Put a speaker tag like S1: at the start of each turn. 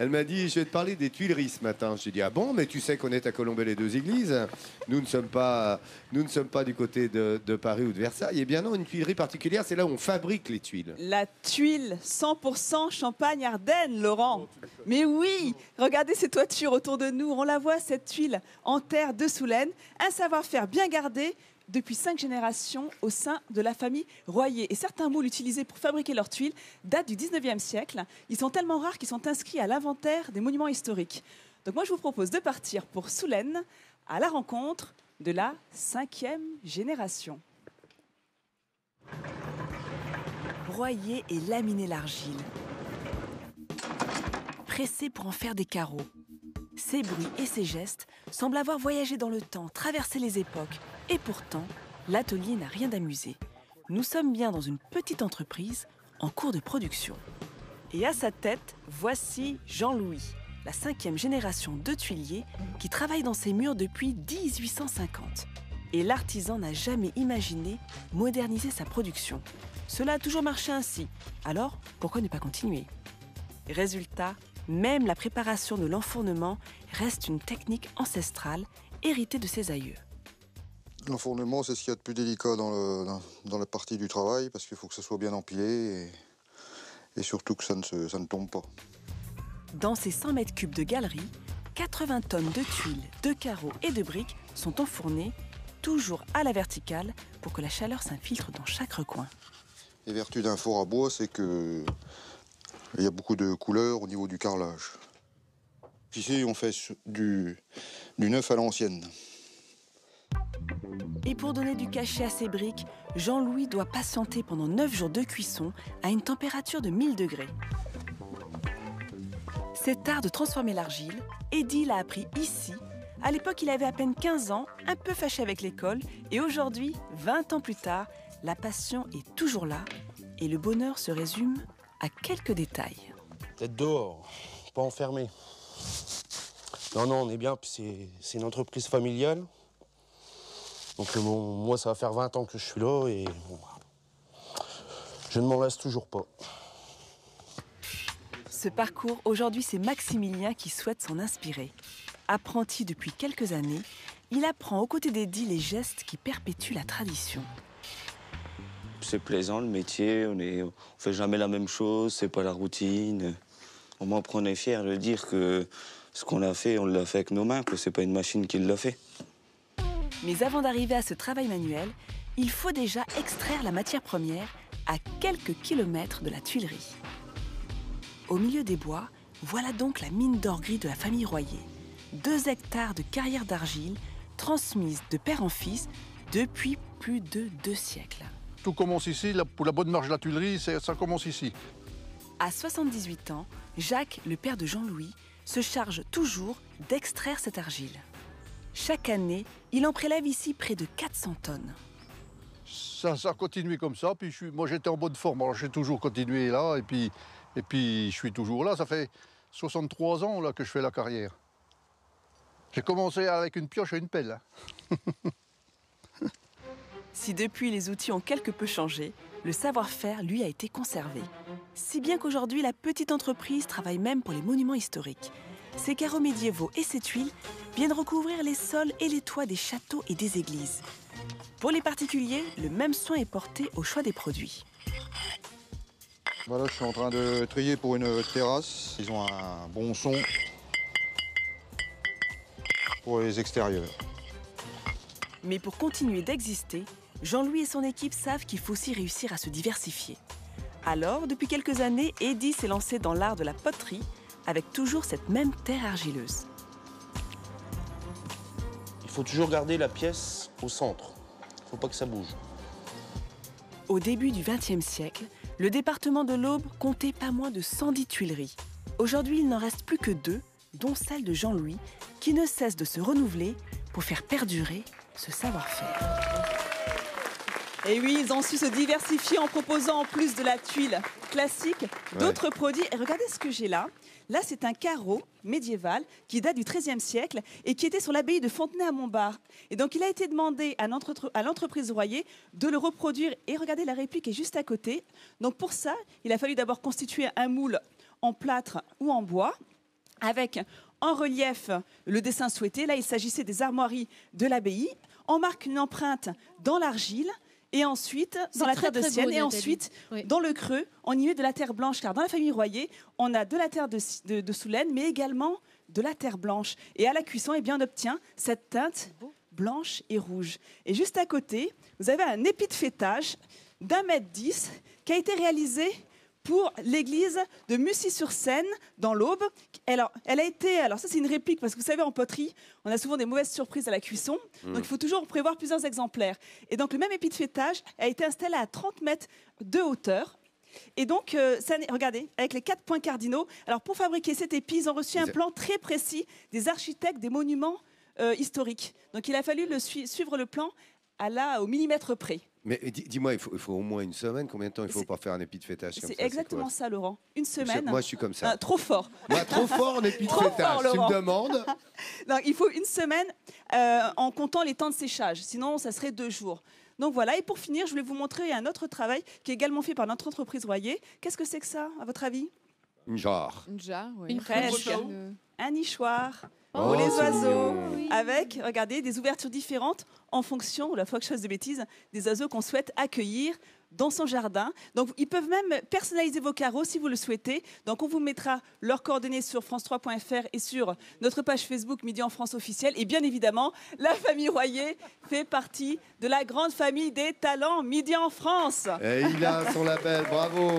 S1: Elle m'a dit, je vais te parler des Tuileries ce matin. J'ai dit, ah bon, mais tu sais qu'on est à Colombey-les-Deux-Églises. Nous ne sommes pas du côté de Paris ou de Versailles. Eh bien non, une tuilerie particulière, c'est là où on fabrique les tuiles.
S2: La tuile 100% Champagne-Ardenne, Laurent. Mais oui, regardez ces toitures autour de nous. On la voit, cette tuile en terre de Soulaine. Un savoir-faire bien gardé depuis 5 générations au sein de la famille Royer. Et certains moules utilisés pour fabriquer leurs tuiles datent du 19e siècle. Ils sont tellement rares qu'ils sont inscrits à l'inventaire des monuments historiques. Donc moi, je vous propose de partir pour Soulaine à la rencontre de la 5e génération. Broyer et laminer l'argile. Presser pour en faire des carreaux. Ces bruits et ces gestes semblent avoir voyagé dans le temps, traversé les époques. Et pourtant, l'atelier n'a rien d'amusé. Nous sommes bien dans une petite entreprise en cours de production. Et à sa tête, voici Jean-Louis, la 5e génération de tuiliers qui travaille dans ces murs depuis 1850. Et l'artisan n'a jamais imaginé moderniser sa production. Cela a toujours marché ainsi, alors pourquoi ne pas continuer? Résultat, même la préparation de l'enfournement reste une technique ancestrale héritée de ses aïeux.
S3: L'enfournement, c'est ce qu'il y a de plus délicat dans la partie du travail, parce qu'il faut que ça soit bien empilé et surtout que ça ne tombe pas.
S2: Dans ces 100 mètres cubes de galerie, 80 tonnes de tuiles, de carreaux et de briques sont enfournées, toujours à la verticale, pour que la chaleur s'infiltre dans chaque recoin.
S3: Les vertus d'un four à bois, c'est qu'il y a beaucoup de couleurs au niveau du carrelage. Ici, on fait du neuf à l'ancienne.
S2: Et pour donner du cachet à ces briques, Jean-Louis doit patienter pendant 9 jours de cuisson à une température de 1000 degrés. Cet art de transformer l'argile, Eddy l'a appris ici. À l'époque, il avait à peine 15 ans, un peu fâché avec l'école. Et aujourd'hui, 20 ans plus tard, la passion est toujours là. Et le bonheur se résume à quelques détails.
S4: D'être dehors, pas enfermé. Non, on est bien, puis c'est une entreprise familiale. Donc moi, ça va faire 20 ans que je suis là et bon, je ne m'en lasse toujours pas.
S2: Ce parcours, aujourd'hui, c'est Maximilien qui souhaite s'en inspirer. Apprenti depuis quelques années, il apprend aux côtés d'Eddy les gestes qui perpétuent la tradition.
S5: C'est plaisant le métier, on fait jamais la même chose, c'est pas la routine. Au moins, on est fiers de dire que ce qu'on a fait, on l'a fait avec nos mains, que c'est pas une machine qui l'a fait.
S2: Mais avant d'arriver à ce travail manuel, il faut déjà extraire la matière première à quelques kilomètres de la tuilerie. Au milieu des bois, voilà donc la mine d'or gris de la famille Royer. 2 hectares de carrière d'argile transmise de père en fils depuis plus de 2 siècles.
S6: Tout commence ici, pour la bonne marche de la tuilerie, ça commence ici.
S2: À 78 ans, Jacques, le père de Jean-Louis, se charge toujours d'extraire cette argile. Chaque année, il en prélève ici près de 400 tonnes.
S6: Ça a continué comme ça, puis moi j'étais en bonne forme, alors j'ai toujours continué là, et puis je suis toujours là. Ça fait 63 ans là, que je fais la carrière. J'ai commencé avec une pioche et une pelle.
S2: Si depuis les outils ont quelque peu changé, le savoir-faire, lui, a été conservé. Si bien qu'aujourd'hui, la petite entreprise travaille même pour les monuments historiques. Ces carreaux médiévaux et ces tuiles viennent recouvrir les sols et les toits des châteaux et des églises. Pour les particuliers, le même soin est porté au choix des produits.
S3: Voilà, je suis en train de trier pour une terrasse. Ils ont un bon son pour les extérieurs.
S2: Mais pour continuer d'exister, Jean-Louis et son équipe savent qu'il faut aussi réussir à se diversifier. Alors, depuis quelques années, Eddy s'est lancé dans l'art de la poterie, avec toujours cette même terre argileuse.
S4: Il faut toujours garder la pièce au centre. Il ne faut pas que ça bouge.
S2: Au début du XXe siècle, le département de l'Aube comptait pas moins de 110 tuileries. Aujourd'hui, il n'en reste plus que 2, dont celle de Jean-Louis, qui ne cesse de se renouveler pour faire perdurer ce savoir-faire. Et oui, ils ont su se diversifier en proposant en plus de la tuile classique, d'autres produits. Et regardez ce que j'ai là. Là, c'est un carreau médiéval qui date du XIIIe siècle et qui était sur l'abbaye de Fontenay à Montbard. Et donc, il a été demandé à l'entreprise Royer de le reproduire. Et regardez, la réplique est juste à côté. Donc, pour ça, il a fallu d'abord constituer un moule en plâtre ou en bois. avec en relief le dessin souhaité. Là, il s'agissait des armoiries de l'abbaye. On marque une empreinte dans l'argile et ensuite dans la terre de Sienne et ensuite dans le creux, on y met de la terre blanche car dans la famille Royer, on a de la terre de Soulaine mais également de la terre blanche. Et à la cuisson, eh bien, on obtient cette teinte blanche et rouge. Et juste à côté, vous avez un épi de fêtage d'1,10 m qui a été réalisé pour l'église de Mussy-sur-Seine, dans l'Aube. Alors ça c'est une réplique, parce que vous savez, en poterie, on a souvent des mauvaises surprises à la cuisson, donc il faut toujours prévoir plusieurs exemplaires. Et donc le même épi de fêtage a été installé à 30 mètres de hauteur. Et donc, regardez, avec les 4 points cardinaux. Alors pour fabriquer cet épi, ils ont reçu un plan très précis des architectes des monuments historiques. Donc il a fallu suivre le plan au millimètre près.
S1: Mais dis-moi, il faut au moins une semaine. Combien de temps il faut pour faire un épi de fêtage comme ça?
S2: C'est exactement ça, Laurent. Une semaine.
S1: Moi, je suis comme ça.
S2: Trop fort.
S1: Moi, trop fort en épi de fêtage. Tu me demandes.
S2: Non, il faut une semaine en comptant les temps de séchage. Sinon, ça serait 2 jours. Donc voilà. Et pour finir, je voulais vous montrer un autre travail qui est également fait par notre entreprise Royer. Qu'est-ce que c'est que ça, à votre avis?
S1: Une jarre.
S7: Une jarre, oui.
S2: Presque. Un nichoir.
S1: Oh,
S2: pour les oiseaux,
S7: oui.
S2: avec, regardez, des ouvertures différentes en fonction, la fois que je fasse de bêtises, des oiseaux qu'on souhaite accueillir dans son jardin. Donc, ils peuvent même personnaliser vos carreaux si vous le souhaitez. Donc, on vous mettra leurs coordonnées sur france3.fr et sur notre page Facebook Midi en France officielle. Et bien évidemment, la famille Royer fait partie de la grande famille des talents Midi en France.
S1: Et il a son label, bravo.